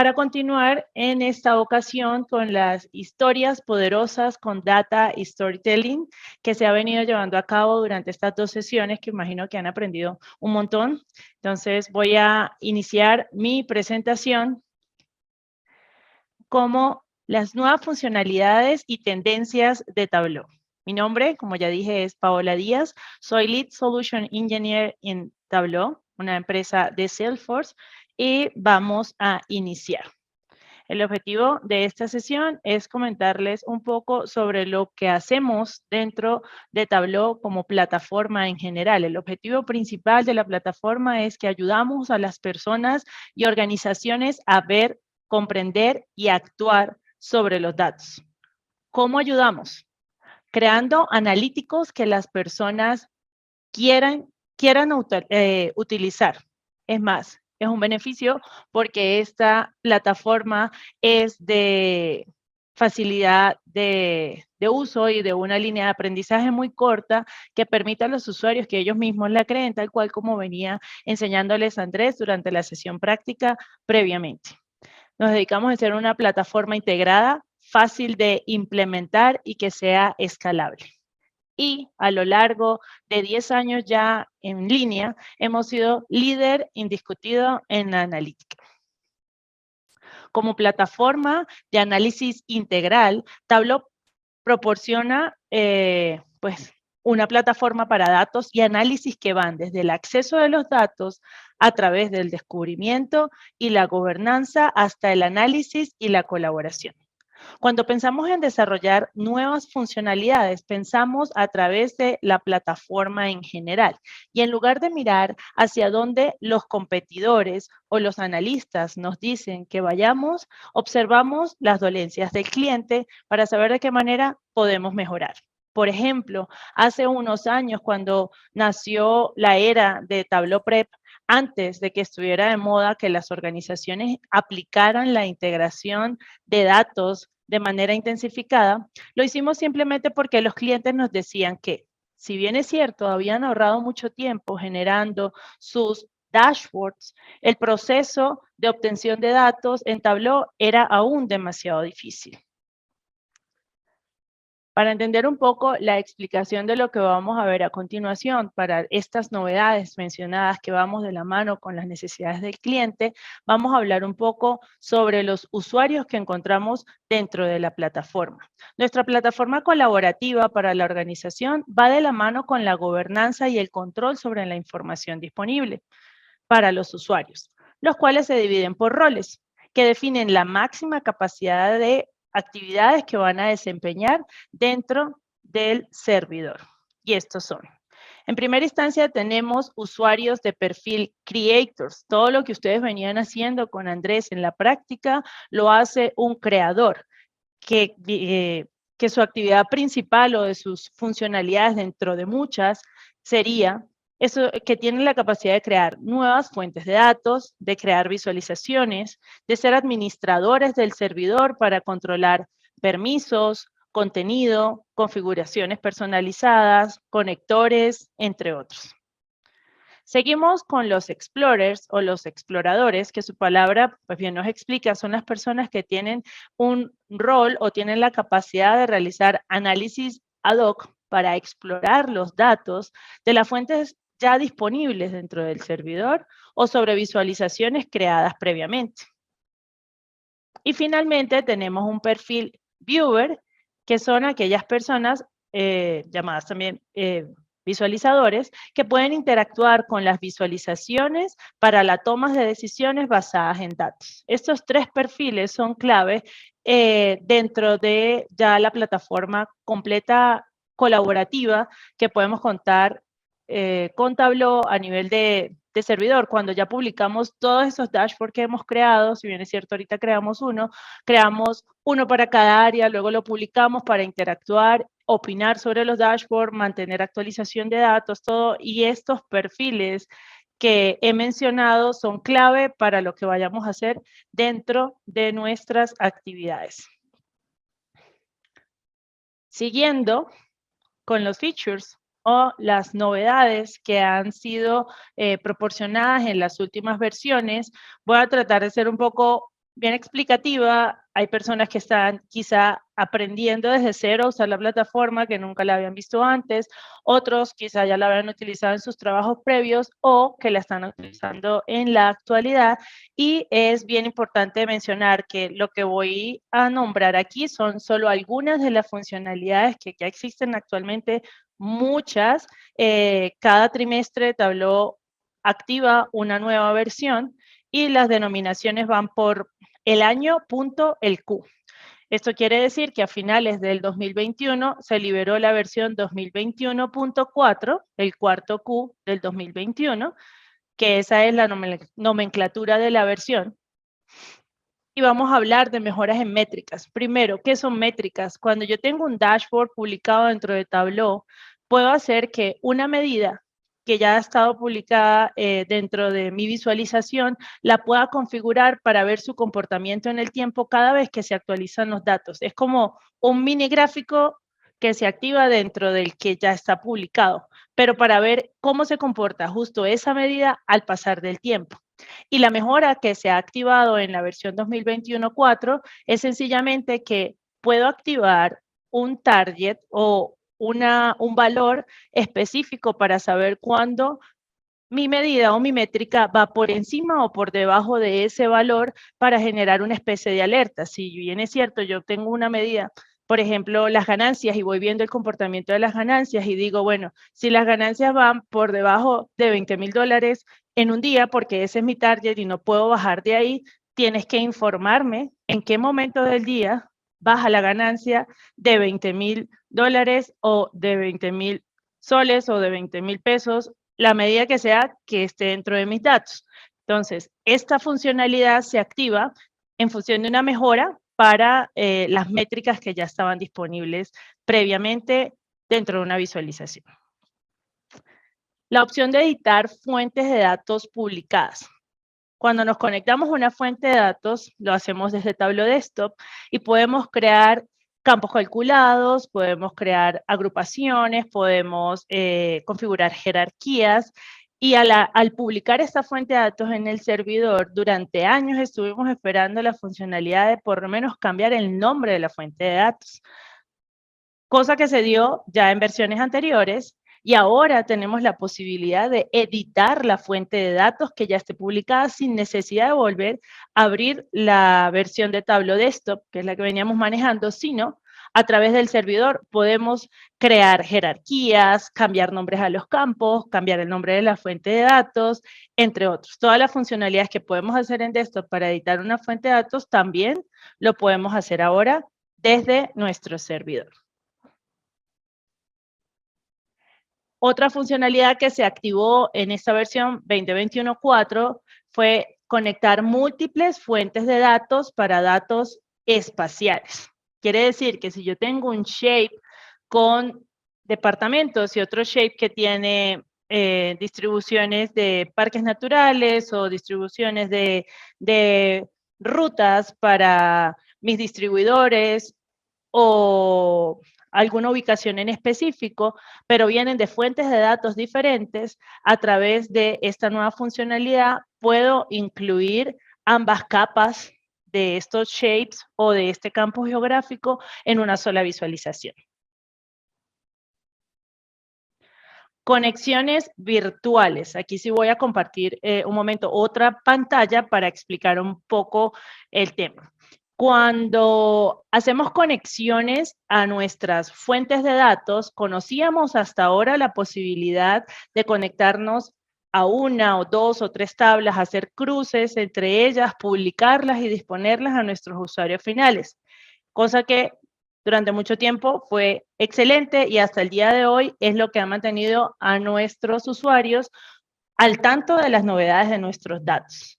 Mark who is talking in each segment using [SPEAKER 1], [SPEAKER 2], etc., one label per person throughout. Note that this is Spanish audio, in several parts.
[SPEAKER 1] para continuar en esta ocasión con las historias poderosas con data y storytelling que se ha venido llevando a cabo durante estas 2 sesiones que imagino que han aprendido un montón. Entonces voy a iniciar mi presentación como las nuevas funcionalidades y tendencias de Tableau. Mi nombre, como ya dije, es Paola Díaz. Soy Lead Solution Engineer en Tableau, una empresa de Salesforce, y vamos a iniciar. El objetivo de esta sesión es comentarles un poco sobre lo que hacemos dentro de Tableau como plataforma en general. El objetivo principal de la plataforma es que ayudamos a las personas y organizaciones a ver, comprender y actuar sobre los datos. ¿Cómo ayudamos? Creando analíticos que las personas quieran utilizar. Es más, es un beneficio porque esta plataforma es de facilidad de uso y de una línea de aprendizaje muy corta que permite a los usuarios que ellos mismos la creen, tal cual como venía enseñándoles Andrés durante la sesión práctica previamente. Nos dedicamos a ser una plataforma integrada, fácil de implementar y que sea escalable. Y a lo largo de 10 años ya en línea, hemos sido líder indiscutido en la analítica. Como plataforma de análisis integral, Tableau proporciona una plataforma para datos y análisis que van desde el acceso de los datos a través del descubrimiento y la gobernanza hasta el análisis y la colaboración. Cuando pensamos en desarrollar nuevas funcionalidades, pensamos a través de la plataforma en general. Y en lugar de mirar hacia dónde los competidores o los analistas nos dicen que vayamos, observamos las dolencias del cliente para saber de qué manera podemos mejorar. Por ejemplo, hace unos años cuando nació la era de Tableau Prep, antes de que estuviera de moda que las organizaciones aplicaran la integración de datos de manera intensificada, lo hicimos simplemente porque los clientes nos decían que, si bien es cierto, habían ahorrado mucho tiempo generando sus dashboards, el proceso de obtención de datos en Tableau era aún demasiado difícil. Para entender un poco la explicación de lo que vamos a ver a continuación, para estas novedades mencionadas que vamos de la mano con las necesidades del cliente, vamos a hablar un poco sobre los usuarios que encontramos dentro de la plataforma. Nuestra plataforma colaborativa para la organización va de la mano con la gobernanza y el control sobre la información disponible para los usuarios, los cuales se dividen por roles que definen la máxima capacidad de actividades que van a desempeñar dentro del servidor. Y estos son. En primera instancia tenemos usuarios de perfil creators. Todo lo que ustedes venían haciendo con Andrés en la práctica lo hace un creador que su actividad principal o de sus funcionalidades dentro de muchas sería eso, que tienen la capacidad de crear nuevas fuentes de datos, de crear visualizaciones, de ser administradores del servidor para controlar permisos, contenido, configuraciones personalizadas, conectores, entre otros. Seguimos con los explorers o los exploradores, que su palabra pues bien nos explica, son las personas que tienen un rol o tienen la capacidad de realizar análisis ad hoc para explorar los datos de las fuentes ya disponibles dentro del servidor o sobre visualizaciones creadas previamente. Y finalmente tenemos un perfil viewer, que son aquellas personas llamadas también visualizadores, que pueden interactuar con las visualizaciones para la toma de decisiones basadas en datos. Estos 3 perfiles son clave dentro de ya la plataforma completa colaborativa que podemos contar con Tableau a nivel de servidor. Cuando ya publicamos todos esos dashboards que hemos creado, si bien es cierto, ahorita creamos uno para cada área, luego lo publicamos para interactuar, opinar sobre los dashboards, mantener actualización de datos, todo, y estos perfiles que he mencionado son clave para lo que vayamos a hacer dentro de nuestras actividades. Siguiendo con los features o las novedades que han sido proporcionadas en las últimas versiones, voy a tratar de ser un poco bien explicativa. Hay personas que están quizá aprendiendo desde cero a usar la plataforma, que nunca la habían visto antes, otros quizá ya la habían utilizado en sus trabajos previos o que la están utilizando en la actualidad. Y es bien importante mencionar que lo que voy a nombrar aquí son solo algunas de las funcionalidades que ya existen actualmente, muchas. Cada trimestre Tableau activa una nueva versión y las denominaciones van por el año punto el Q. Esto quiere decir que a finales del 2021 se liberó la versión 2021.4, el cuarto Q del 2021, que esa es la nomenclatura de la versión. Y vamos a hablar de mejoras en métricas. Primero, ¿qué son métricas? Cuando yo tengo un dashboard publicado dentro de Tableau, puedo hacer que una medida que ya ha estado publicada dentro de mi visualización, la pueda configurar para ver su comportamiento en el tiempo cada vez que se actualizan los datos. Es como un mini gráfico que se activa dentro del que ya está publicado, pero para ver cómo se comporta justo esa medida al pasar del tiempo. Y la mejora que se ha activado en la versión 2021.4 es sencillamente que puedo activar un target o un valor específico para saber cuándo mi medida o mi métrica va por encima o por debajo de ese valor para generar una especie de alerta. Si bien es cierto, yo tengo una medida, por ejemplo, las ganancias y voy viendo el comportamiento de las ganancias y digo, bueno, si las ganancias van por debajo de $20,000 en un día, porque ese es mi target y no puedo bajar de ahí, tienes que informarme en qué momento del día baja la ganancia de $20,000 o de 20,000 soles o de 20,000 pesos, la medida que sea que esté dentro de mis datos. Entonces, esta funcionalidad se activa en función de una mejora para las métricas que ya estaban disponibles previamente dentro de una visualización. La opción de editar fuentes de datos publicadas. Cuando nos conectamos a una fuente de datos, lo hacemos desde Tableau Desktop y podemos crear campos calculados, podemos crear agrupaciones, podemos configurar jerarquías. Y al publicar esta fuente de datos en el servidor, durante años estuvimos esperando la funcionalidad de por lo menos cambiar el nombre de la fuente de datos, cosa que se dio ya en versiones anteriores, y ahora tenemos la posibilidad de editar la fuente de datos que ya esté publicada sin necesidad de volver a abrir la versión de Tableau Desktop, que es la que veníamos manejando, sino a través del servidor podemos crear jerarquías, cambiar nombres a los campos, cambiar el nombre de la fuente de datos, entre otros. Todas las funcionalidades que podemos hacer en Desktop para editar una fuente de datos también lo podemos hacer ahora desde nuestro servidor. Otra funcionalidad que se activó en esta versión 2021.4 fue conectar múltiples fuentes de datos para datos espaciales. Quiere decir que si yo tengo un shape con departamentos y otro shape que tiene distribuciones de parques naturales o distribuciones de rutas para mis distribuidores o alguna ubicación en específico, pero vienen de fuentes de datos diferentes, a través de esta nueva funcionalidad puedo incluir ambas capas de estos shapes o de este campo geográfico en una sola visualización. Conexiones virtuales. Aquí sí voy a compartir un momento otra pantalla para explicar un poco el tema. Cuando hacemos conexiones a nuestras fuentes de datos, conocíamos hasta ahora la posibilidad de conectarnos a una o dos o tres tablas, hacer cruces entre ellas, publicarlas y disponerlas a nuestros usuarios finales, cosa que durante mucho tiempo fue excelente y hasta el día de hoy es lo que ha mantenido a nuestros usuarios al tanto de las novedades de nuestros datos.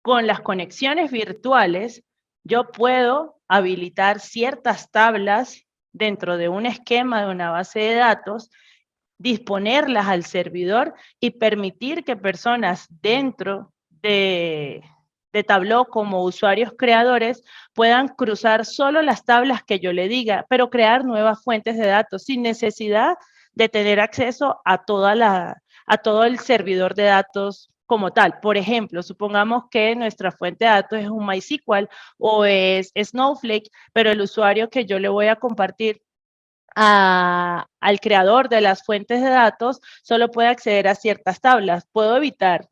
[SPEAKER 1] Con las conexiones virtuales, yo puedo habilitar ciertas tablas dentro de un esquema de una base de datos, disponerlas al servidor y permitir que personas dentro de Tableau como usuarios creadores puedan cruzar solo las tablas que yo le diga, pero crear nuevas fuentes de datos sin necesidad de tener acceso a todo el servidor de datos como tal. Por ejemplo, supongamos que nuestra fuente de datos es un MySQL o es Snowflake, pero el usuario que yo le voy a compartir al creador de las fuentes de datos solo puede acceder a ciertas tablas. Puedo evitar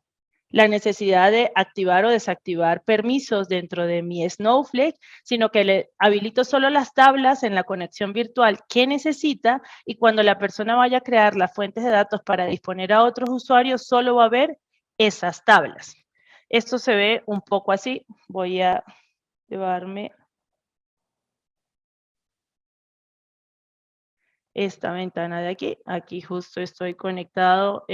[SPEAKER 1] la necesidad de activar o desactivar permisos dentro de mi Snowflake, sino que le habilito solo las tablas en la conexión virtual que necesita, y cuando la persona vaya a crear las fuentes de datos para disponer a otros usuarios, solo va a ver esas tablas. Esto se ve un poco así. Voy a llevarme esta ventana de aquí. Aquí justo estoy conectado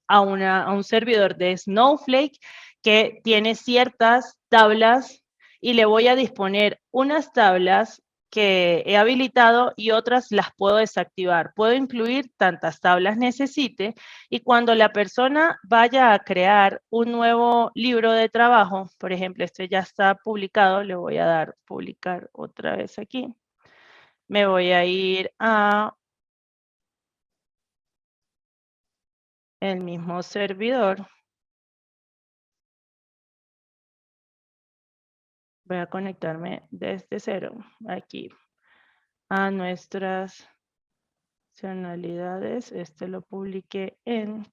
[SPEAKER 1] a un servidor de Snowflake que tiene ciertas tablas, y le voy a disponer unas tablas que he habilitado y otras las puedo desactivar. Puedo incluir tantas tablas necesite, y cuando la persona vaya a crear un nuevo libro de trabajo, por ejemplo, este ya está publicado, le voy a dar publicar otra vez aquí. Me voy a ir a el mismo servidor. Voy a conectarme desde cero aquí a nuestras funcionalidades. Este lo publiqué en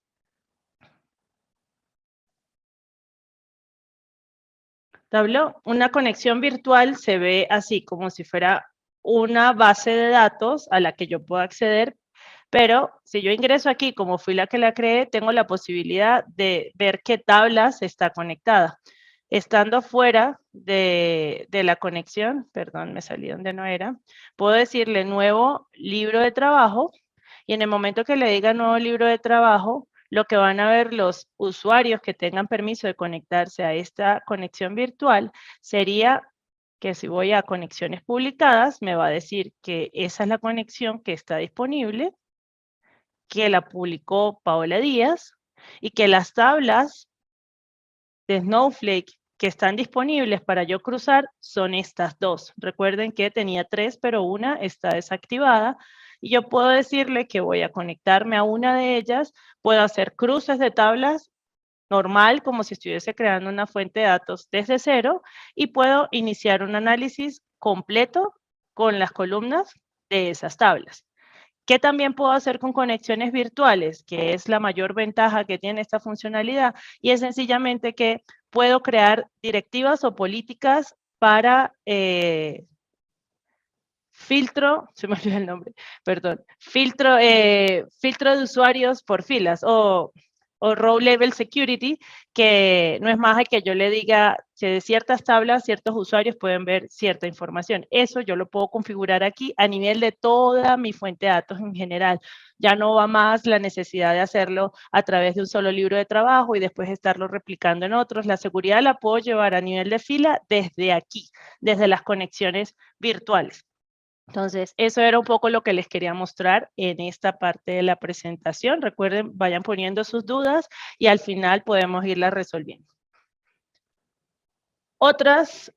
[SPEAKER 1] Tableau. Una conexión virtual se ve así, como si fuera una base de datos a la que yo puedo acceder, pero si yo ingreso aquí, como fui la que la creé, tengo la posibilidad de ver qué tablas está conectada. Estando fuera de la conexión, perdón, me salí donde no era, puedo decirle nuevo libro de trabajo, y en el momento que le diga nuevo libro de trabajo, lo que van a ver los usuarios que tengan permiso de conectarse a esta conexión virtual sería que si voy a conexiones publicadas, me va a decir que esa es la conexión que está disponible, que la publicó Paola Díaz, y que las tablas de Snowflake que están disponibles para yo cruzar son estas dos. Recuerden que tenía tres, pero una está desactivada, y yo puedo decirle que voy a conectarme a una de ellas. Puedo hacer cruces de tablas normal, como si estuviese creando una fuente de datos desde cero, y puedo iniciar un análisis completo con las columnas de esas tablas. ¿Qué también puedo hacer con conexiones virtuales? Que es la mayor ventaja que tiene esta funcionalidad, y es sencillamente que puedo crear directivas o políticas para filtro, se me olvidó el nombre, perdón, filtro de usuarios por filas, o row level security, que no es más de que yo le diga que de ciertas tablas ciertos usuarios pueden ver cierta información. Eso yo lo puedo configurar aquí a nivel de toda mi fuente de datos en general. Ya no va más la necesidad de hacerlo a través de un solo libro de trabajo y después estarlo replicando en otros. La seguridad la puedo llevar a nivel de fila desde aquí, desde las conexiones virtuales. Entonces, eso era un poco lo que les quería mostrar en esta parte de la presentación. Recuerden, vayan poniendo sus dudas y al final podemos irlas resolviendo. Otras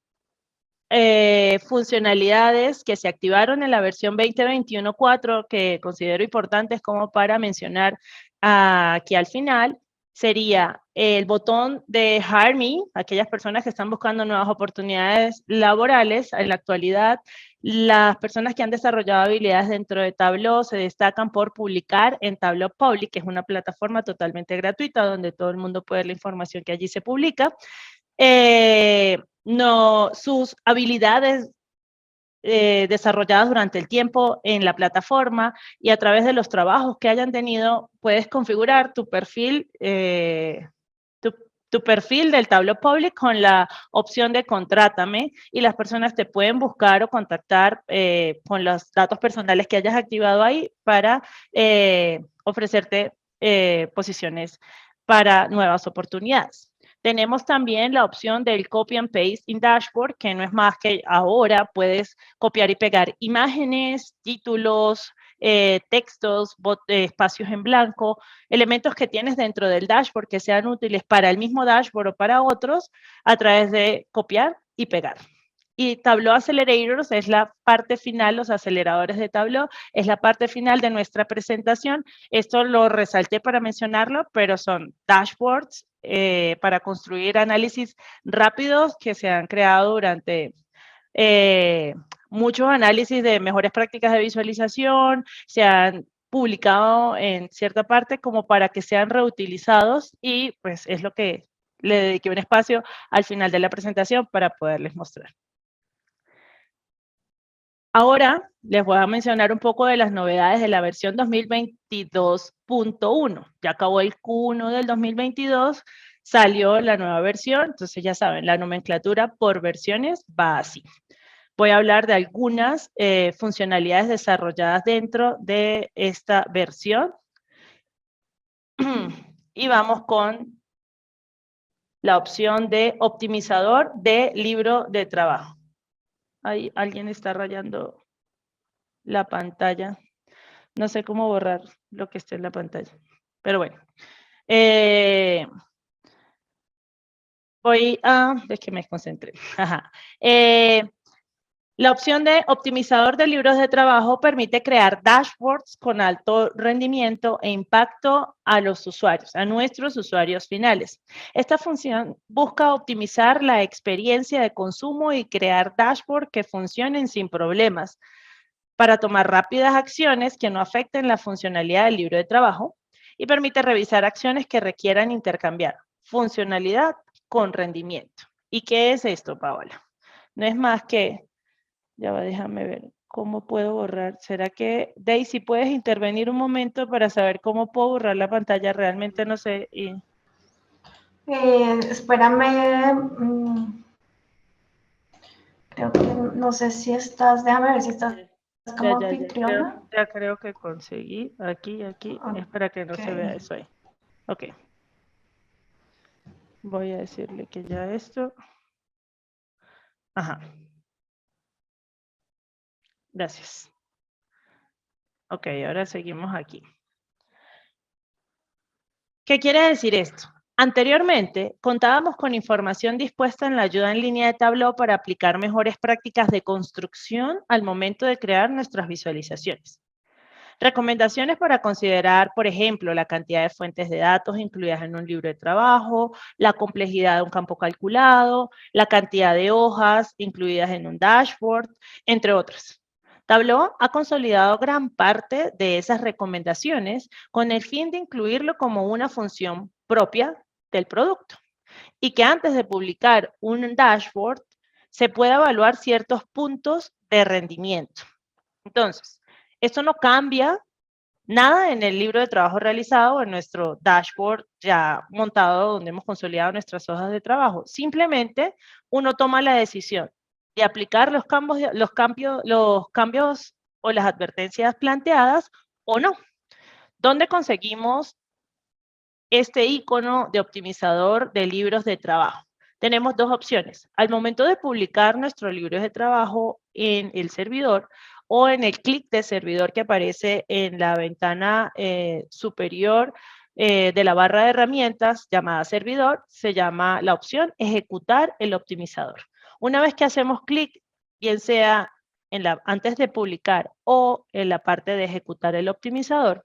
[SPEAKER 1] funcionalidades que se activaron en la versión 2021.4 que considero importantes como para mencionar aquí al final, sería el botón de Hire Me, aquellas personas que están buscando nuevas oportunidades laborales. En la actualidad, las personas que han desarrollado habilidades dentro de Tableau se destacan por publicar en Tableau Public, que es una plataforma totalmente gratuita donde todo el mundo puede ver la información que allí se publica. No, sus habilidades desarrolladas durante el tiempo en la plataforma y a través de los trabajos que hayan tenido, puedes configurar tu perfil, tu perfil del Tableau Public con la opción de contrátame, y las personas te pueden buscar o contactar con los datos personales que hayas activado ahí para ofrecerte posiciones para nuevas oportunidades. Tenemos también la opción del copy and paste in dashboard, que no es más que ahora puedes copiar y pegar imágenes, títulos, textos, espacios en blanco, elementos que tienes dentro del dashboard que sean útiles para el mismo dashboard o para otros, a través de copiar y pegar. Y Tableau Accelerators es la parte final, los aceleradores de Tableau, es la parte final de nuestra presentación. Esto lo resalté para mencionarlo, pero son dashboards para construir análisis rápidos que se han creado durante muchos análisis de mejores prácticas de visualización, se han publicado en cierta parte como para que sean reutilizados y pues es lo que le dediqué un espacio al final de la presentación para poderles mostrar. Ahora les voy a mencionar un poco de las novedades de la versión 2022.1. Ya acabó el Q1 del 2022, salió la nueva versión, entonces ya saben, la nomenclatura por versiones va así. Voy a hablar de algunas funcionalidades desarrolladas dentro de esta versión. Y vamos con la opción de optimizador de libro de trabajo. Ahí alguien está rayando la pantalla. No sé cómo borrar lo que esté en la pantalla. Pero bueno. Voy a... Es que me concentré. La opción de optimizador de libros de trabajo permite crear dashboards con alto rendimiento e impacto a los usuarios, a nuestros usuarios finales. Esta función busca optimizar la experiencia de consumo y crear dashboards que funcionen sin problemas para tomar rápidas acciones que no afecten la funcionalidad del libro de trabajo y permite revisar acciones que requieran intercambiar funcionalidad con rendimiento. ¿Y qué es esto, Paola? No es más que... Ya va, déjame ver cómo puedo borrar. ¿Será que, Daisy, puedes intervenir un momento para saber cómo puedo borrar la pantalla? Realmente no sé.
[SPEAKER 2] Espérame. Creo que no sé si estás. Déjame ver si estás como anfitriona.
[SPEAKER 1] Ya creo que conseguí. Aquí.
[SPEAKER 2] Okay.
[SPEAKER 1] Es para que no se vea eso ahí. Ok. Voy a decirle que ya esto. Ajá. Gracias. Ok, ahora seguimos aquí. ¿Qué quiere decir esto? Anteriormente, contábamos con información dispuesta en la ayuda en línea de Tableau para aplicar mejores prácticas de construcción al momento de crear nuestras visualizaciones. Recomendaciones para considerar, por ejemplo, la cantidad de fuentes de datos incluidas en un libro de trabajo, la complejidad de un campo calculado, la cantidad de hojas incluidas en un dashboard, entre otras. Tableau ha consolidado gran parte de esas recomendaciones con el fin de incluirlo como una función propia del producto y que antes de publicar un dashboard se pueda evaluar ciertos puntos de rendimiento. Entonces, esto no cambia nada en el libro de trabajo realizado o en nuestro dashboard ya montado donde hemos consolidado nuestras hojas de trabajo. Simplemente uno toma la decisión de aplicar los cambios o las advertencias planteadas o no. ¿Dónde conseguimos este icono de optimizador de libros de trabajo? Tenemos dos opciones. Al momento de publicar nuestros libros de trabajo en el servidor o en el clic de servidor que aparece en la ventana superior de la barra de herramientas llamada servidor, se llama la opción ejecutar el optimizador. Una vez que hacemos clic, bien sea antes de publicar o en la parte de ejecutar el optimizador,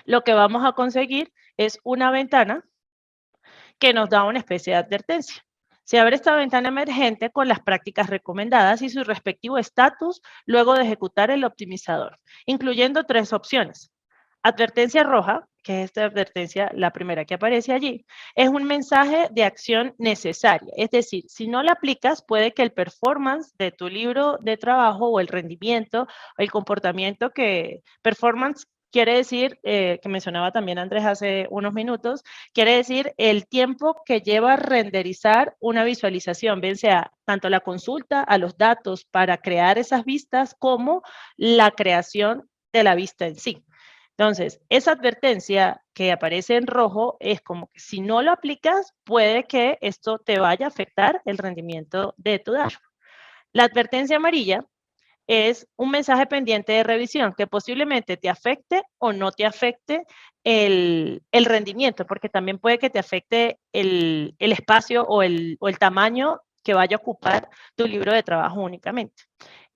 [SPEAKER 1] lo que vamos a conseguir es una ventana que nos da una especie de advertencia. Se abre esta ventana emergente con las prácticas recomendadas y su respectivo estatus luego de ejecutar el optimizador, incluyendo tres opciones. Advertencia roja, que es esta advertencia, la primera que aparece allí, es un mensaje de acción necesaria. Es decir, si no la aplicas, puede que el performance de tu libro de trabajo o el rendimiento o el comportamiento performance quiere decir, que mencionaba también Andrés hace unos minutos, quiere decir el tiempo que lleva a renderizar una visualización, bien sea tanto la consulta a los datos para crear esas vistas como la creación de la vista en sí. Entonces, esa advertencia que aparece en rojo es como que si no lo aplicas, puede que esto te vaya a afectar el rendimiento de tu dashboard. La advertencia amarilla es un mensaje pendiente de revisión que posiblemente te afecte o no te afecte el rendimiento, porque también puede que te afecte el espacio o el tamaño que vaya a ocupar tu libro de trabajo únicamente.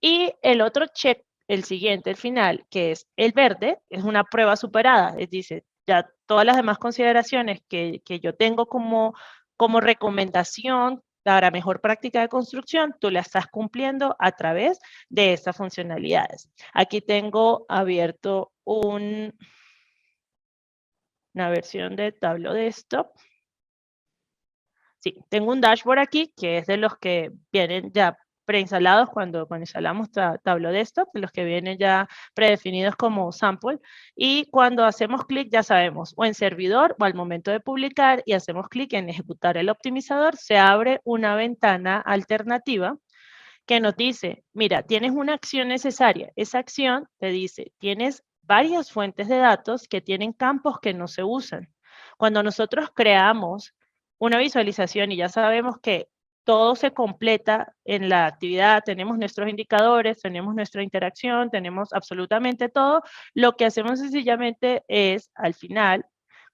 [SPEAKER 1] Y el otro check, el siguiente, el final, que es el verde, es una prueba superada. Es decir, ya todas las demás consideraciones que yo tengo como recomendación para mejor práctica de construcción, tú la estás cumpliendo a través de estas funcionalidades. Aquí tengo abierto una versión de Tableau Desktop. Sí, tengo un dashboard aquí que es de los que vienen ya preinstalados cuando instalamos Tableau Desktop, de los que vienen ya predefinidos como sample. Y cuando hacemos clic ya sabemos, o en servidor o al momento de publicar y hacemos clic en ejecutar el optimizador, se abre una ventana alternativa que nos dice, mira, tienes una acción necesaria. Esa acción te dice, tienes varias fuentes de datos que tienen campos que no se usan. Cuando nosotros creamos una visualización y ya sabemos que todo se completa en la actividad, tenemos nuestros indicadores, tenemos nuestra interacción, tenemos absolutamente todo, lo que hacemos sencillamente es, al final,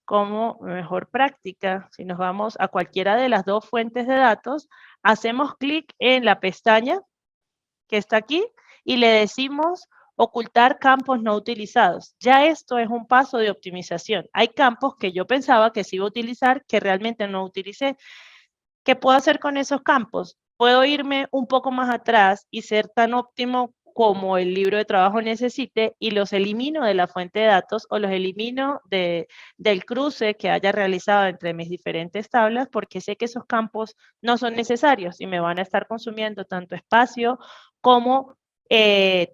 [SPEAKER 1] como mejor práctica, si nos vamos a cualquiera de las dos fuentes de datos, hacemos clic en la pestaña que está aquí y le decimos ocultar campos no utilizados. Ya esto es un paso de optimización. Hay campos que yo pensaba que se iba a utilizar que realmente no utilicé. ¿Qué puedo hacer con esos campos? Puedo irme un poco más atrás y ser tan óptimo como el libro de trabajo necesite y los elimino de la fuente de datos o los elimino del cruce que haya realizado entre mis diferentes tablas porque sé que esos campos no son necesarios y me van a estar consumiendo tanto espacio como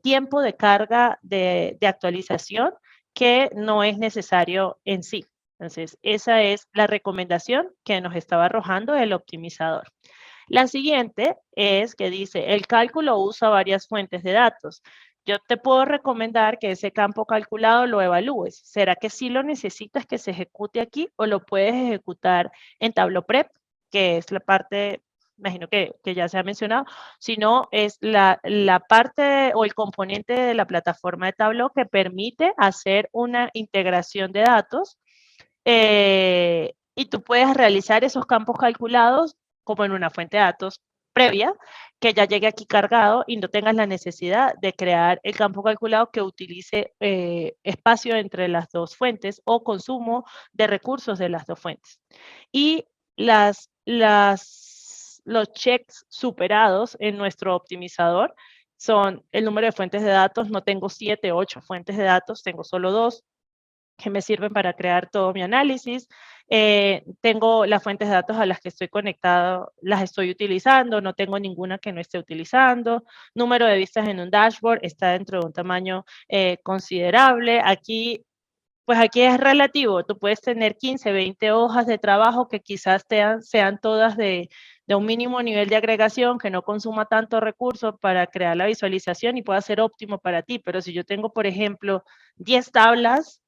[SPEAKER 1] tiempo de carga de actualización que no es necesario en sí. Entonces, esa es la recomendación que nos estaba arrojando el optimizador. La siguiente es que dice, el cálculo usa varias fuentes de datos. Yo te puedo recomendar que ese campo calculado lo evalúes. ¿Será que sí lo necesitas que se ejecute aquí o lo puedes ejecutar en Tableau Prep, que es la parte, imagino que ya se ha mencionado, sino es la parte o el componente de la plataforma de Tableau que permite hacer una integración de datos y tú puedes realizar esos campos calculados como en una fuente de datos previa, que ya llegue aquí cargado y no tengas la necesidad de crear el campo calculado que utilice espacio entre las dos fuentes o consumo de recursos de las dos fuentes. Y los checks superados en nuestro optimizador son el número de fuentes de datos. No tengo 7, 8 fuentes de datos, tengo solo 2 que me sirven para crear todo mi análisis. Tengo las fuentes de datos a las que estoy conectado, las estoy utilizando, no tengo ninguna que no esté utilizando. Número de vistas en un dashboard está dentro de un tamaño considerable. Aquí, pues aquí es relativo. Tú puedes tener 15, 20 hojas de trabajo que quizás sean todas de un mínimo nivel de agregación, que no consuma tanto recurso para crear la visualización y pueda ser óptimo para ti. Pero si yo tengo, por ejemplo, 10 tablas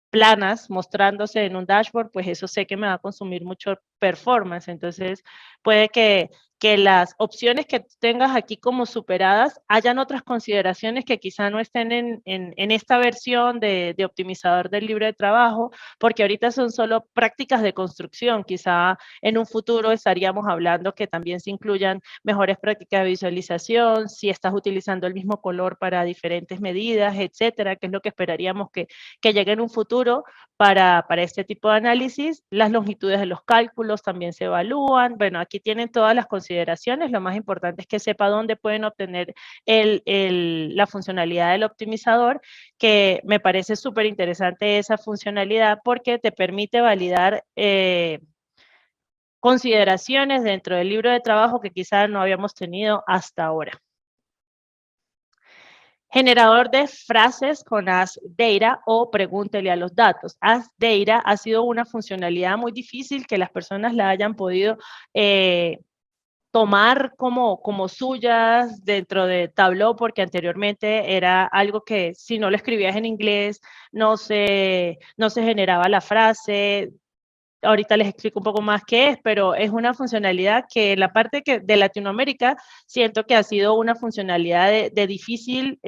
[SPEAKER 1] planas mostrándose en un dashboard, pues eso sé que me va a consumir mucho performance. Entonces, puede que las opciones que tengas aquí como superadas, hayan otras consideraciones que quizá no estén en esta versión de optimizador del libro de trabajo, porque ahorita son solo prácticas de construcción. Quizá en un futuro estaríamos hablando que también se incluyan mejores prácticas de visualización, si estás utilizando el mismo color para diferentes medidas, etcétera, que es lo que esperaríamos que llegue en un futuro para este tipo de análisis. Las longitudes de los cálculos también se evalúan. Bueno, aquí tienen todas las consideraciones. Lo más importante es que sepa dónde pueden obtener la funcionalidad del optimizador, que me parece súper interesante esa funcionalidad porque te permite validar consideraciones dentro del libro de trabajo que quizás no habíamos tenido hasta ahora. Generador de frases con Ask Data o pregúntele a los datos. Ask Data ha sido una funcionalidad muy difícil que las personas la hayan podido tomar como suyas dentro de Tableau, porque anteriormente era algo que si no lo escribías en inglés no se generaba la frase. Ahorita les explico un poco más qué es, pero es una funcionalidad que en la parte de Latinoamérica siento que ha sido una funcionalidad de difícil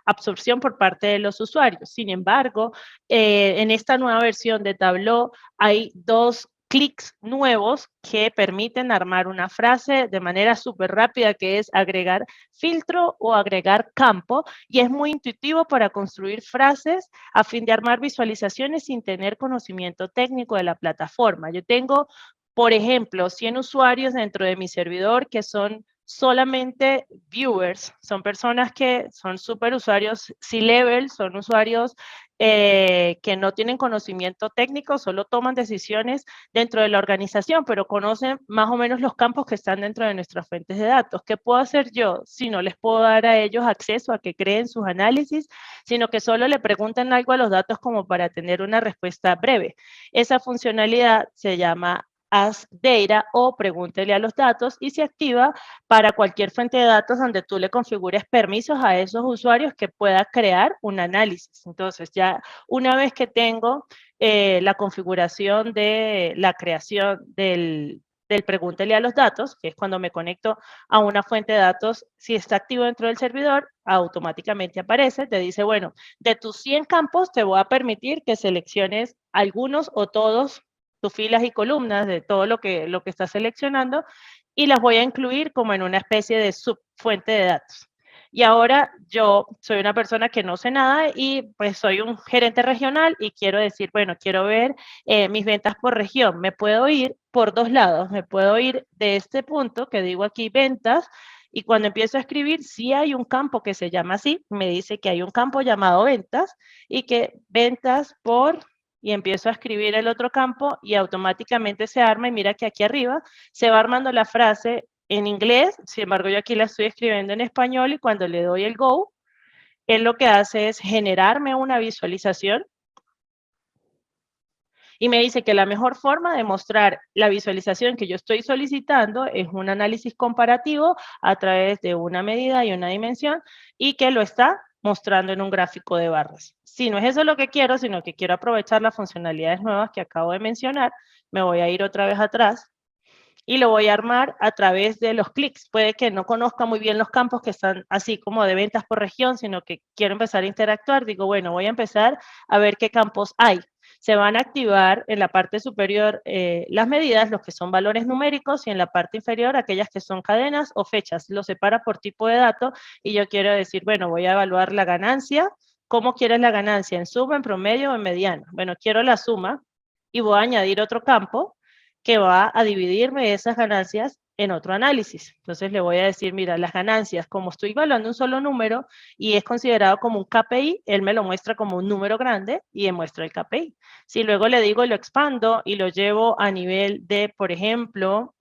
[SPEAKER 1] absorción por parte de los usuarios. Sin embargo, en esta nueva versión de Tableau hay dos clics nuevos que permiten armar una frase de manera súper rápida, que es agregar filtro o agregar campo, y es muy intuitivo para construir frases a fin de armar visualizaciones sin tener conocimiento técnico de la plataforma. Yo tengo, por ejemplo, 100 usuarios dentro de mi servidor que son solamente viewers, son personas que son super usuarios C-level, son usuarios que no tienen conocimiento técnico, solo toman decisiones dentro de la organización, pero conocen más o menos los campos que están dentro de nuestras fuentes de datos. ¿Qué puedo hacer yo si no les puedo dar a ellos acceso a que creen sus análisis, sino que solo le pregunten algo a los datos como para tener una respuesta breve? Esa funcionalidad se llama Ask Data o pregúntele a los datos y se activa para cualquier fuente de datos donde tú le configures permisos a esos usuarios que pueda crear un análisis. Entonces, ya una vez que tengo la configuración de la creación del pregúntele a los datos, que es cuando me conecto a una fuente de datos, si está activo dentro del servidor, automáticamente aparece, te dice, bueno, de tus 100 campos te voy a permitir que selecciones algunos o todos tus filas y columnas de todo lo que estás seleccionando y las voy a incluir como en una especie de subfuente de datos. Y ahora yo soy una persona que no sé nada y pues soy un gerente regional y quiero decir, bueno, quiero ver mis ventas por región. Me puedo ir por dos lados. Me puedo ir de este punto que digo aquí ventas y cuando empiezo a escribir, sí hay un campo que se llama así. Me dice que hay un campo llamado ventas y que ventas por y empiezo a escribir el otro campo y automáticamente se arma y mira que aquí arriba se va armando la frase en inglés, sin embargo yo aquí la estoy escribiendo en español y cuando le doy el go, él lo que hace es generarme una visualización y me dice que la mejor forma de mostrar la visualización que yo estoy solicitando es un análisis comparativo a través de una medida y una dimensión y que lo está mostrando en un gráfico de barras. Si no es eso lo que quiero, sino que quiero aprovechar las funcionalidades nuevas que acabo de mencionar, me voy a ir otra vez atrás y lo voy a armar a través de los clics. Puede que no conozca muy bien los campos que están así como de ventas por región, sino que quiero empezar a interactuar. Digo, bueno, voy a empezar a ver qué campos hay. Se van a activar en la parte superior las medidas, los que son valores numéricos, y en la parte inferior aquellas que son cadenas o fechas. Lo separa por tipo de dato y yo quiero decir, bueno, voy a evaluar la ganancia. ¿Cómo quieres la ganancia? ¿En suma, en promedio o en mediana? Bueno, quiero la suma y voy a añadir otro campo que va a dividirme esas ganancias en otro análisis. Entonces le voy a decir, mira, las ganancias, como estoy evaluando un solo número y es considerado como un KPI, él me lo muestra como un número grande y me muestra el KPI. Si luego le digo, lo expando y lo llevo a nivel de, por ejemplo,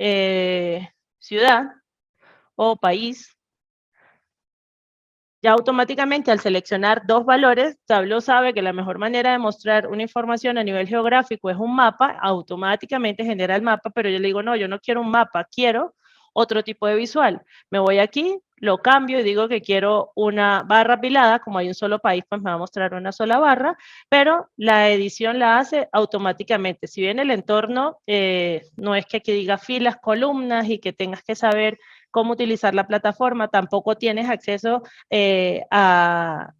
[SPEAKER 1] ciudad o país, ya automáticamente al seleccionar dos valores, Tableau sabe que la mejor manera de mostrar una información a nivel geográfico es un mapa, automáticamente genera el mapa, pero yo le digo, no, yo no quiero un mapa, quiero otro tipo de visual. Me voy aquí, lo cambio y digo que quiero una barra apilada, como hay un solo país, pues me va a mostrar una sola barra, pero la edición la hace automáticamente. Si bien el entorno no es que aquí diga filas, columnas y que tengas que saber cómo utilizar la plataforma, tampoco tienes acceso a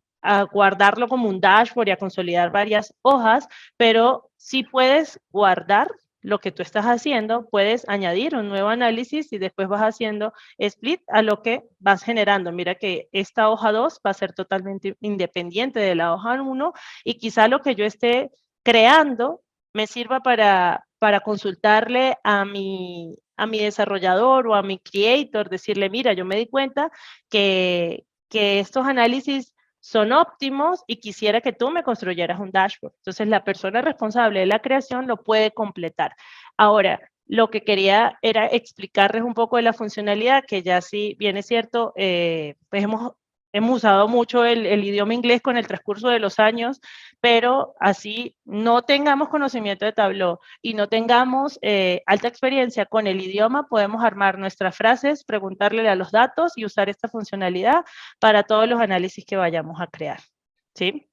[SPEAKER 1] guardarlo como un dashboard y a consolidar varias hojas, pero sí puedes guardar lo que tú estás haciendo, puedes añadir un nuevo análisis y después vas haciendo split a lo que vas generando. Mira que esta hoja 2 va a ser totalmente independiente de la hoja 1 y quizá lo que yo esté creando me sirva para consultarle a mi desarrollador o a mi creator, decirle, mira, yo me di cuenta que estos análisis son óptimos y quisiera que tú me construyeras un dashboard. Entonces, la persona responsable de la creación lo puede completar. Ahora, lo que quería era explicarles un poco de la funcionalidad, que ya sí, bien es cierto, pues hemos usado mucho el idioma inglés con el transcurso de los años, pero así no tengamos conocimiento de Tableau y no tengamos alta experiencia con el idioma, podemos armar nuestras frases, preguntarle a los datos y usar esta funcionalidad para todos los análisis que vayamos a crear. ¿Sí?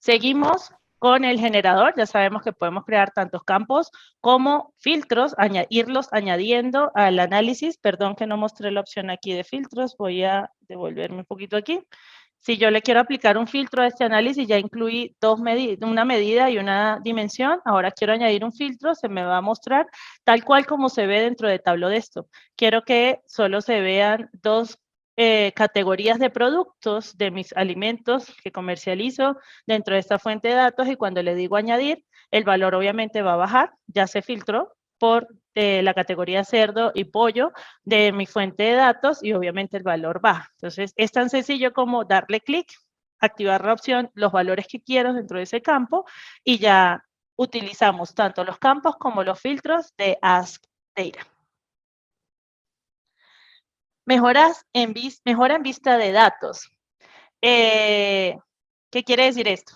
[SPEAKER 1] Seguimos con el generador, ya sabemos que podemos crear tantos campos como filtros, irlos añadiendo al análisis. Perdón que no mostré la opción aquí de filtros, voy a devolverme un poquito aquí. Si yo le quiero aplicar un filtro a este análisis, ya incluí una medida y una dimensión. Ahora quiero añadir un filtro, se me va a mostrar tal cual como se ve dentro de Tableau Desktop. Quiero que solo se vean dos categorías de productos de mis alimentos que comercializo dentro de esta fuente de datos, y cuando le digo añadir, el valor obviamente va a bajar, ya se filtró por la categoría cerdo y pollo de mi fuente de datos y obviamente el valor baja. Entonces, es tan sencillo como darle clic, activar la opción, los valores que quiero dentro de ese campo, y ya utilizamos tanto los campos como los filtros de Ask Data. Mejora en vista de datos. ¿Qué quiere decir esto?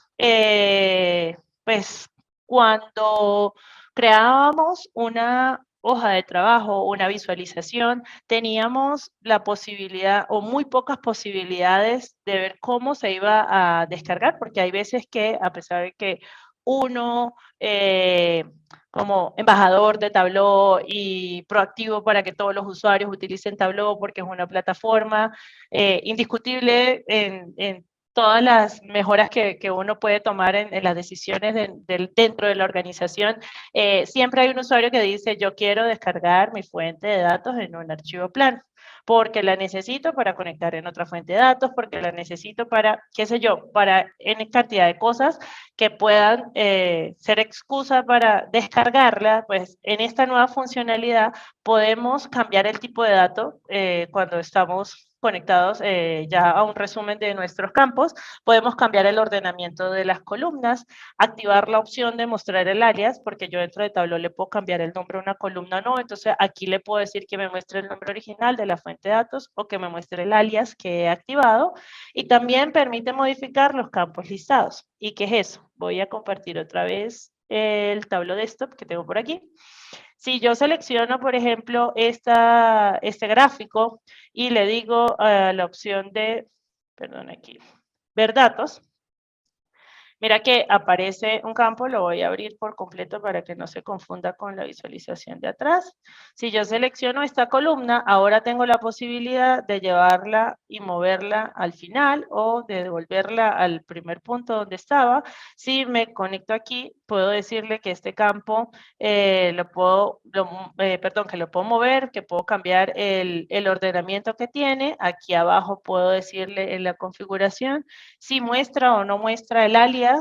[SPEAKER 1] Pues cuando creábamos una hoja de trabajo, una visualización, teníamos la posibilidad o muy pocas posibilidades de ver cómo se iba a descargar, porque hay veces que, a pesar de que uno, como embajador de Tableau y proactivo para que todos los usuarios utilicen Tableau porque es una plataforma indiscutible en todas las mejoras que uno puede tomar en las decisiones dentro de la organización, siempre hay un usuario que dice, yo quiero descargar mi fuente de datos en un archivo plano, porque la necesito para conectar en otra fuente de datos, porque la necesito para, qué sé yo, para N cantidad de cosas que puedan ser excusa para descargarla. Pues en esta nueva funcionalidad podemos cambiar el tipo de dato cuando estamos conectados ya a un resumen de nuestros campos. Podemos cambiar el ordenamiento de las columnas, activar la opción de mostrar el alias, porque yo dentro de Tableau le puedo cambiar el nombre a una columna o no. Entonces aquí le puedo decir que me muestre el nombre original de la fuente de datos o que me muestre el alias que he activado. Y también permite modificar los campos listados. ¿Y qué es eso? Voy a compartir otra vez el Tableau Desktop que tengo por aquí. Si yo selecciono, por ejemplo, este gráfico y le digo a la opción de, perdón, aquí, ver datos, mira que aparece un campo, lo voy a abrir por completo para que no se confunda con la visualización de atrás. Si yo selecciono esta columna, ahora tengo la posibilidad de llevarla y moverla al final o de devolverla al primer punto donde estaba. Si me conecto aquí, puedo decirle que este campo que lo puedo mover, que puedo cambiar el ordenamiento que tiene. Aquí abajo puedo decirle en la configuración si muestra o no muestra el alias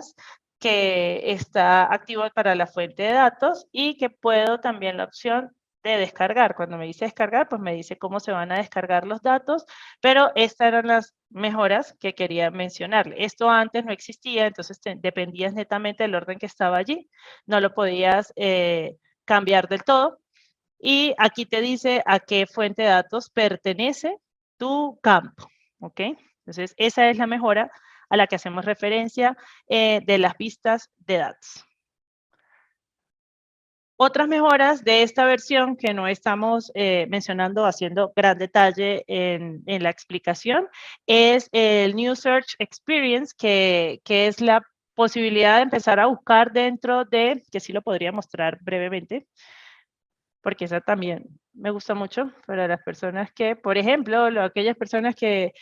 [SPEAKER 1] que está activo para la fuente de datos, y que puedo también la opción de descargar. Cuando me dice descargar, pues me dice cómo se van a descargar los datos, pero estas eran las mejoras que quería mencionarle. Esto antes no existía, entonces dependías netamente del orden que estaba allí, no lo podías cambiar del todo. Y aquí te dice a qué fuente de datos pertenece tu campo, ¿ok? Entonces, esa es la mejora a la que hacemos referencia de las vistas de datos. Otras mejoras de esta versión que no estamos mencionando, haciendo gran detalle en la explicación, es el New Search Experience, que es la posibilidad de empezar a buscar dentro de, que sí lo podría mostrar brevemente, porque esa también me gusta mucho para las personas que, por ejemplo, aquellas personas que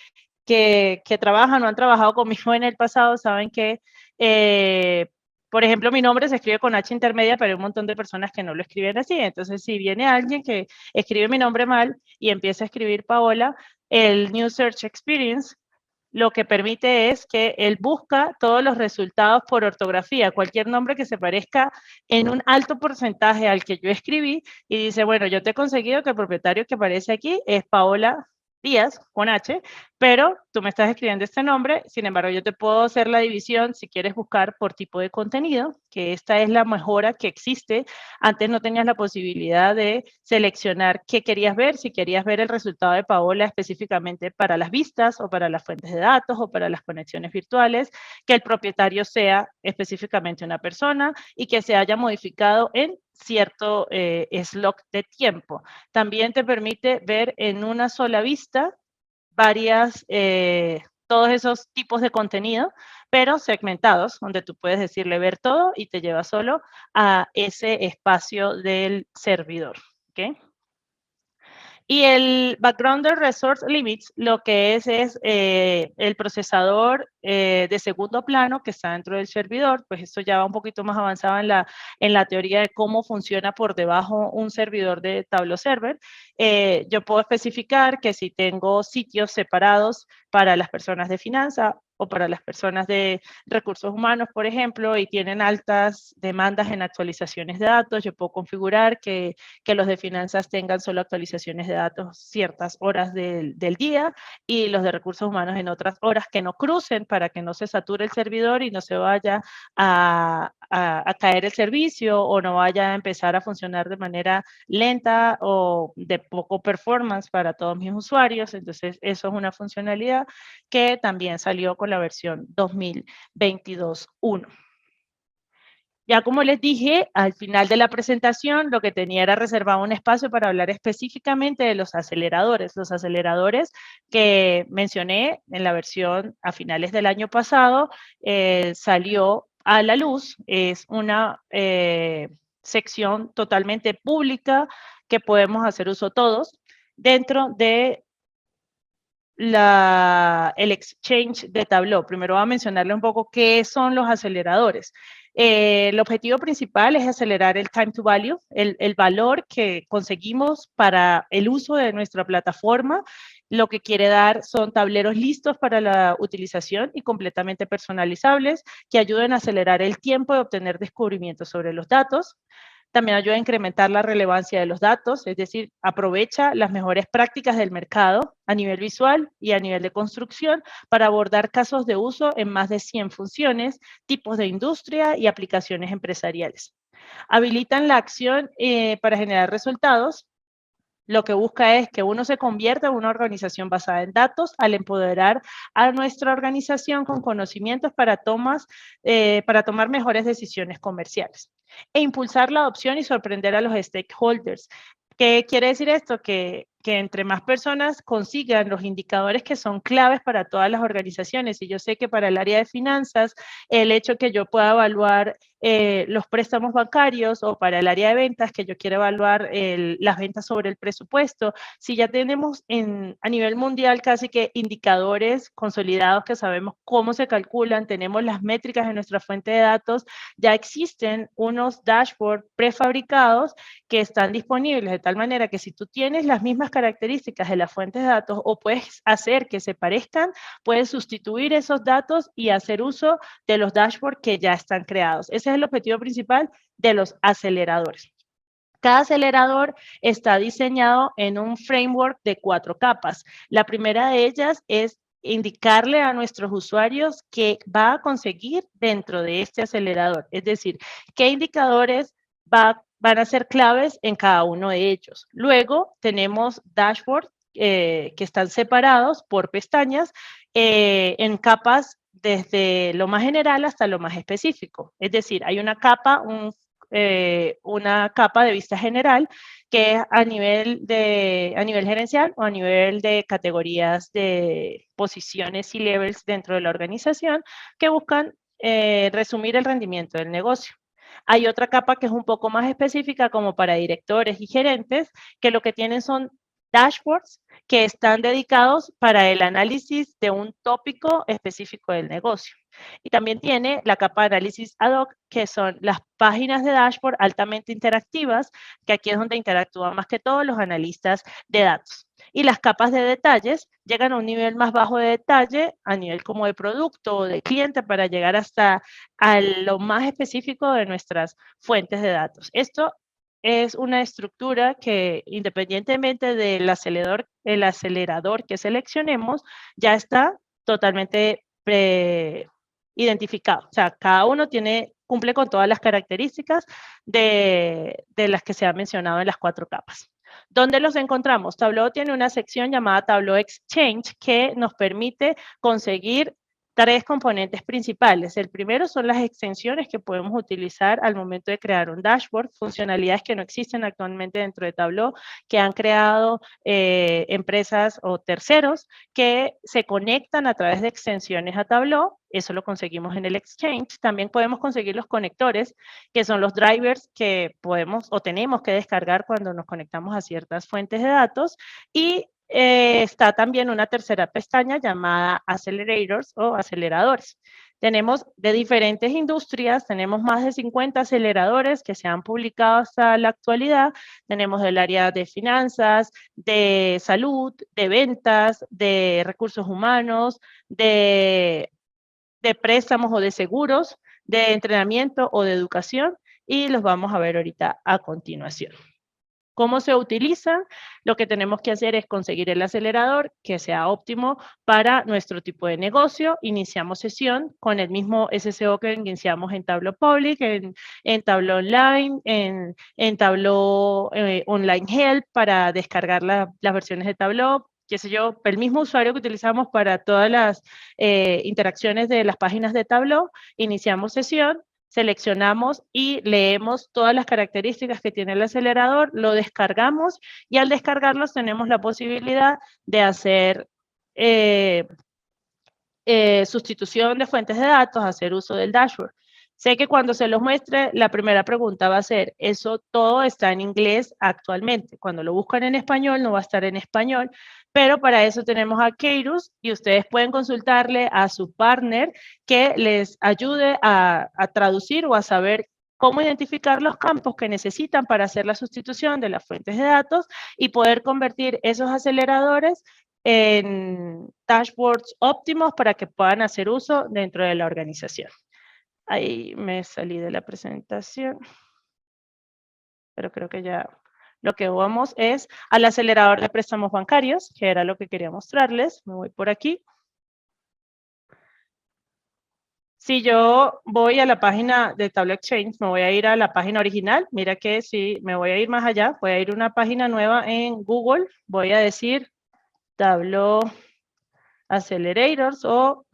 [SPEAKER 1] trabajan o han trabajado conmigo en el pasado saben que, por ejemplo, mi nombre se escribe con H intermedia, pero hay un montón de personas que no lo escriben así. Entonces, si viene alguien que escribe mi nombre mal y empieza a escribir Paola, el New Search Experience lo que permite es que él busca todos los resultados por ortografía, cualquier nombre que se parezca en un alto porcentaje al que yo escribí, y dice, bueno, yo te he conseguido que el propietario que aparece aquí es Paola Díaz, con H, pero tú me estás escribiendo este nombre. Sin embargo, yo te puedo hacer la división si quieres buscar por tipo de contenido, que esta es la mejora que existe. Antes no tenías la posibilidad de seleccionar qué querías ver, si querías ver el resultado de Paola específicamente para las vistas o para las fuentes de datos o para las conexiones virtuales, que el propietario sea específicamente una persona y que se haya modificado en cierto slot de tiempo. También te permite ver en una sola vista todos esos tipos de contenido, pero segmentados, donde tú puedes decirle ver todo y te lleva solo a ese espacio del servidor, ¿ok? Y el Background Resource Limits lo que es el procesador de segundo plano que está dentro del servidor, pues esto ya va un poquito más avanzado en la teoría de cómo funciona por debajo un servidor de Tableau Server. Yo puedo especificar que si tengo sitios separados para las personas de finanzas o para las personas de recursos humanos, por ejemplo, y tienen altas demandas en actualizaciones de datos, yo puedo configurar que los de finanzas tengan solo actualizaciones de datos ciertas horas del día y los de recursos humanos en otras horas que no crucen para que no se sature el servidor y no se vaya a caer el servicio o no vaya a empezar a funcionar de manera lenta o de poco performance para todos mis usuarios. Entonces, eso es una funcionalidad que también salió con la versión 2022.1. Ya como les dije, al final de la presentación lo que tenía era reservado un espacio para hablar específicamente de los aceleradores. Los aceleradores que mencioné en la versión a finales del año pasado salió a la luz. Es una sección totalmente pública que podemos hacer uso todos dentro de el exchange de Tableau. Primero voy a mencionarle un poco qué son los aceleradores. El objetivo principal es acelerar el time to value, el valor que conseguimos para el uso de nuestra plataforma. Lo que quiere dar son tableros listos para la utilización y completamente personalizables que ayuden a acelerar el tiempo de obtener descubrimientos sobre los datos. También ayuda a incrementar la relevancia de los datos, es decir, aprovecha las mejores prácticas del mercado a nivel visual y a nivel de construcción para abordar casos de uso en más de 100 funciones, tipos de industria y aplicaciones empresariales. Habilitan la acción para generar resultados. Lo que busca es que uno se convierta en una organización basada en datos al empoderar a nuestra organización con conocimientos para tomar mejores decisiones comerciales e impulsar la adopción y sorprender a los stakeholders. ¿Qué quiere decir esto? Que entre más personas consigan los indicadores que son claves para todas las organizaciones. Y yo sé que para el área de finanzas, el hecho que yo pueda evaluar los préstamos bancarios o para el área de ventas, que yo quiero evaluar las ventas sobre el presupuesto, si ya tenemos a nivel mundial casi que indicadores consolidados que sabemos cómo se calculan, tenemos las métricas en nuestra fuente de datos, ya existen unos dashboards prefabricados que están disponibles de tal manera que si tú tienes las mismas características de las fuentes de datos o puedes hacer que se parezcan, puedes sustituir esos datos y hacer uso de los dashboards que ya están creados. Ese es el objetivo principal de los aceleradores. Cada acelerador está diseñado en un framework de 4 capas. La primera de ellas es indicarle a nuestros usuarios qué va a conseguir dentro de este acelerador, es decir, qué indicadores van a ser claves en cada uno de ellos. Luego tenemos dashboards que están separados por pestañas en capas desde lo más general hasta lo más específico. Es decir, hay una capa de vista general que es a nivel gerencial o a nivel de categorías de posiciones y levels dentro de la organización que buscan resumir el rendimiento del negocio. Hay otra capa que es un poco más específica como para directores y gerentes, que lo que tienen son dashboards que están dedicados para el análisis de un tópico específico del negocio. Y también tiene la capa de análisis ad hoc, que son las páginas de dashboard altamente interactivas, que aquí es donde interactúan más que todo los analistas de datos. Y las capas de detalles llegan a un nivel más bajo de detalle, a nivel como de producto o de cliente, para llegar hasta a lo más específico de nuestras fuentes de datos. Esto es una estructura que independientemente del acelerador que seleccionemos, ya está totalmente identificado. O sea, cada uno cumple con todas las características de las que se han mencionado en las 4 capas. ¿Dónde los encontramos? Tableau tiene una sección llamada Tableau Exchange que nos permite conseguir tres componentes principales. El primero son las extensiones que podemos utilizar al momento de crear un dashboard, funcionalidades que no existen actualmente dentro de Tableau, que han creado empresas o terceros que se conectan a través de extensiones a Tableau. Eso lo conseguimos en el Exchange. También podemos conseguir los conectores, que son los drivers que podemos o tenemos que descargar cuando nos conectamos a ciertas fuentes de datos. Y está también una tercera pestaña llamada Accelerators o aceleradores. Tenemos de diferentes industrias, tenemos más de 50 aceleradores que se han publicado hasta la actualidad. Tenemos del área de finanzas, de salud, de ventas, de recursos humanos, de préstamos o de seguros, de entrenamiento o de educación, y los vamos a ver ahorita a continuación. ¿Cómo se utilizan? Lo que tenemos que hacer es conseguir el acelerador que sea óptimo para nuestro tipo de negocio. Iniciamos sesión con el mismo SSO que iniciamos en Tableau Public, en Tableau Online, en Tableau Online Help para descargar las versiones de Tableau, qué sé yo, el mismo usuario que utilizamos para todas las interacciones de las páginas de Tableau. Iniciamos sesión, seleccionamos y leemos todas las características que tiene el acelerador, lo descargamos y al descargarlos tenemos la posibilidad de hacer sustitución de fuentes de datos, hacer uso del dashboard. Sé que cuando se los muestre, la primera pregunta va a ser, eso todo está en inglés actualmente. Cuando lo buscan en español, no va a estar en español, pero para eso tenemos a Keirus y ustedes pueden consultarle a su partner que les ayude a traducir o a saber cómo identificar los campos que necesitan para hacer la sustitución de las fuentes de datos y poder convertir esos aceleradores en dashboards óptimos para que puedan hacer uso dentro de la organización. Ahí me salí de la presentación, pero creo que ya lo que vamos es al acelerador de préstamos bancarios, que era lo que quería mostrarles. Me voy por aquí. Si yo voy a la página de Tableau Exchange, me voy a ir a la página original. Mira que si me voy a ir más allá, voy a ir a una página nueva en Google. Voy a decir Tableau Accelerators o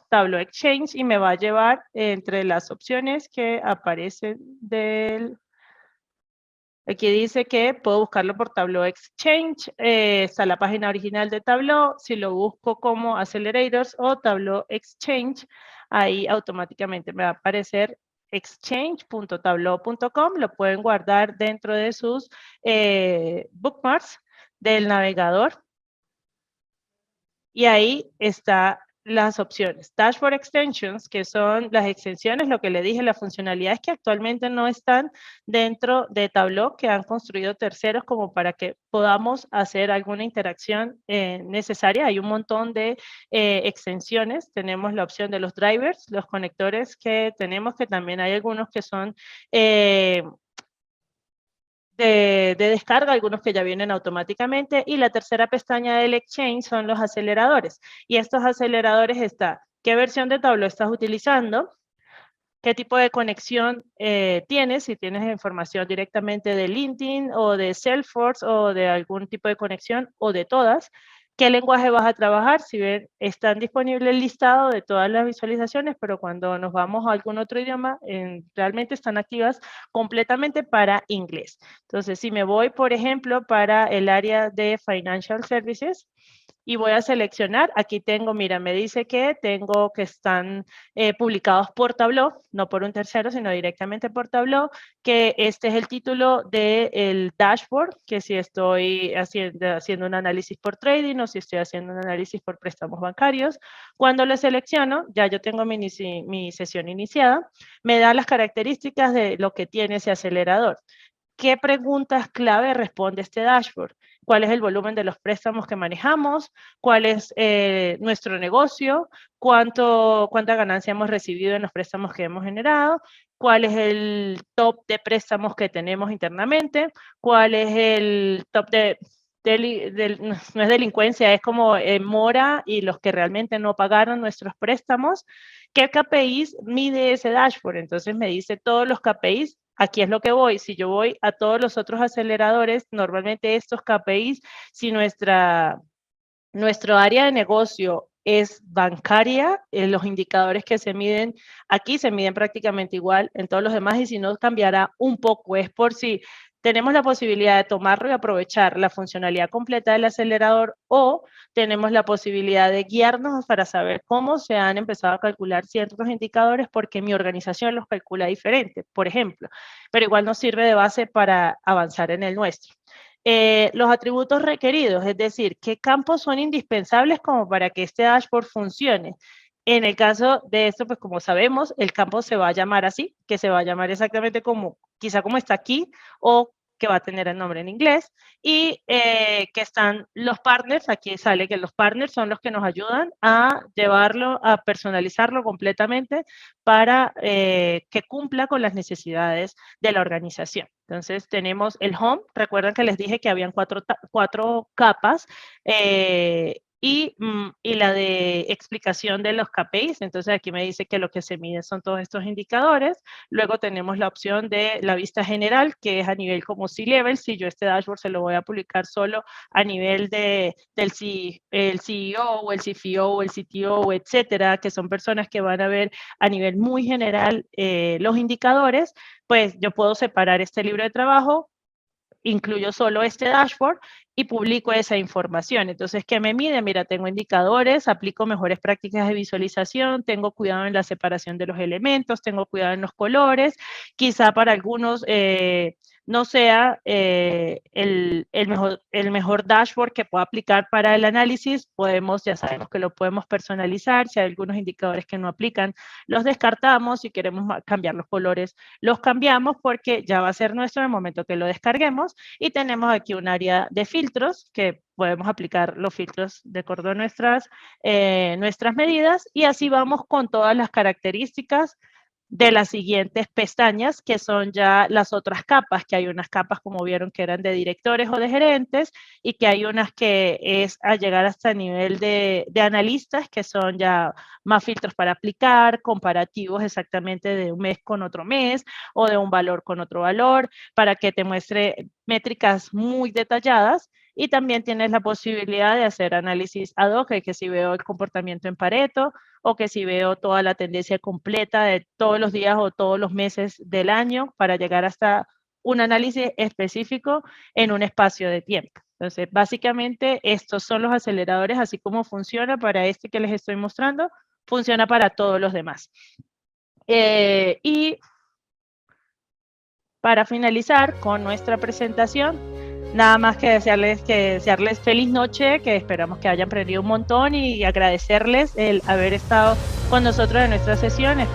[SPEAKER 1] Tableau Exchange y me va a llevar entre las opciones que aparecen del... Aquí dice que puedo buscarlo por Tableau Exchange, está la página original de Tableau. Si lo busco como Accelerators o Tableau Exchange, ahí automáticamente me va a aparecer exchange.tableau.com. Lo pueden guardar dentro de sus bookmarks del navegador. Y ahí está las opciones. Dashboard Extensions, que son las extensiones, lo que le dije, las funcionalidades que actualmente no están dentro de Tableau, que han construido terceros como para que podamos hacer alguna interacción necesaria. Hay un montón de extensiones. Tenemos la opción de los drivers, los conectores que tenemos, que también hay algunos que son... de descarga, algunos que ya vienen automáticamente, y la tercera pestaña del Exchange son los aceleradores. Y estos aceleradores está, ¿qué versión de Tableau estás utilizando? ¿Qué tipo de conexión tienes? Si tienes información directamente de LinkedIn o de Salesforce o de algún tipo de conexión o de todas. ¿Qué lenguaje vas a trabajar? Si ven, están disponibles el listado de todas las visualizaciones, pero cuando nos vamos a algún otro idioma, realmente están activas completamente para inglés. Entonces, si me voy, por ejemplo, para el área de Financial Services, y voy a seleccionar, aquí tengo, mira, me dice que tengo que están publicados por Tableau, no por un tercero, sino directamente por Tableau, que este es el título del dashboard, que si estoy haciendo un análisis por trading o si estoy haciendo un análisis por préstamos bancarios. Cuando lo selecciono, ya yo tengo mi sesión iniciada, me da las características de lo que tiene ese acelerador. ¿Qué preguntas clave responde este dashboard? ¿Cuál es el volumen de los préstamos que manejamos? ¿Cuál es nuestro negocio? ¿Cuánta ganancia hemos recibido en los préstamos que hemos generado? ¿Cuál es el top de préstamos que tenemos internamente? ¿Cuál es el top no es delincuencia, es como mora y los que realmente no pagaron nuestros préstamos? ¿Qué KPIs mide ese dashboard? Entonces me dice todos los KPIs. Aquí es lo que voy. Si yo voy a todos los otros aceleradores, normalmente estos KPIs, si nuestro área de negocio es bancaria. Los indicadores que se miden aquí se miden prácticamente igual en todos los demás, y si no cambiará un poco, es por si tenemos la posibilidad de tomarlo y aprovechar la funcionalidad completa del acelerador, o tenemos la posibilidad de guiarnos para saber cómo se han empezado a calcular ciertos indicadores porque mi organización los calcula diferente, por ejemplo, pero igual nos sirve de base para avanzar en el nuestro. Los atributos requeridos, es decir, qué campos son indispensables como para que este dashboard funcione. En el caso de esto, pues como sabemos, el campo se va a llamar así, que se va a llamar exactamente como, quizá como está aquí, o que va a tener el nombre en inglés, y que están los partners. Aquí sale que los partners son los que nos ayudan a llevarlo, a personalizarlo completamente para que cumpla con las necesidades de la organización. Entonces tenemos el home, recuerdan que les dije que habían cuatro capas, y la de explicación de los KPIs. Entonces aquí me dice que lo que se mide son todos estos indicadores. Luego tenemos la opción de la vista general, que es a nivel como C-Level. Si yo este dashboard se lo voy a publicar solo a nivel del el CEO o el CFO o el CTO, etcétera, que son personas que van a ver a nivel muy general los indicadores, pues yo puedo separar este libro de trabajo, incluyo solo este dashboard y publico esa información. Entonces, ¿qué me mide? Mira, tengo indicadores, aplico mejores prácticas de visualización, tengo cuidado en la separación de los elementos, tengo cuidado en los colores. Quizá para algunos no sea el mejor dashboard que pueda aplicar para el análisis. Ya sabemos que lo podemos personalizar. Si hay algunos indicadores que no aplican, los descartamos. Si queremos cambiar los colores, los cambiamos, porque ya va a ser nuestro en el momento que lo descarguemos. Y tenemos aquí un área de filtros que podemos aplicar los filtros de acuerdo a nuestras medidas, y así vamos con todas las características de las siguientes pestañas, que son ya las otras capas, que hay unas capas, como vieron, que eran de directores o de gerentes, y que hay unas que es a llegar hasta el nivel de analistas, que son ya más filtros para aplicar, comparativos exactamente de un mes con otro mes, o de un valor con otro valor, para que te muestre métricas muy detalladas. Y también tienes la posibilidad de hacer análisis ad hoc, que si veo el comportamiento en Pareto, o que si veo toda la tendencia completa de todos los días o todos los meses del año, para llegar hasta un análisis específico en un espacio de tiempo. Entonces, básicamente, estos son los aceleradores, así como funciona para este que les estoy mostrando, funciona para todos los demás. Y para finalizar con nuestra presentación, nada más que desearles feliz noche, que esperamos que hayan aprendido un montón, y agradecerles el haber estado con nosotros en nuestras sesiones.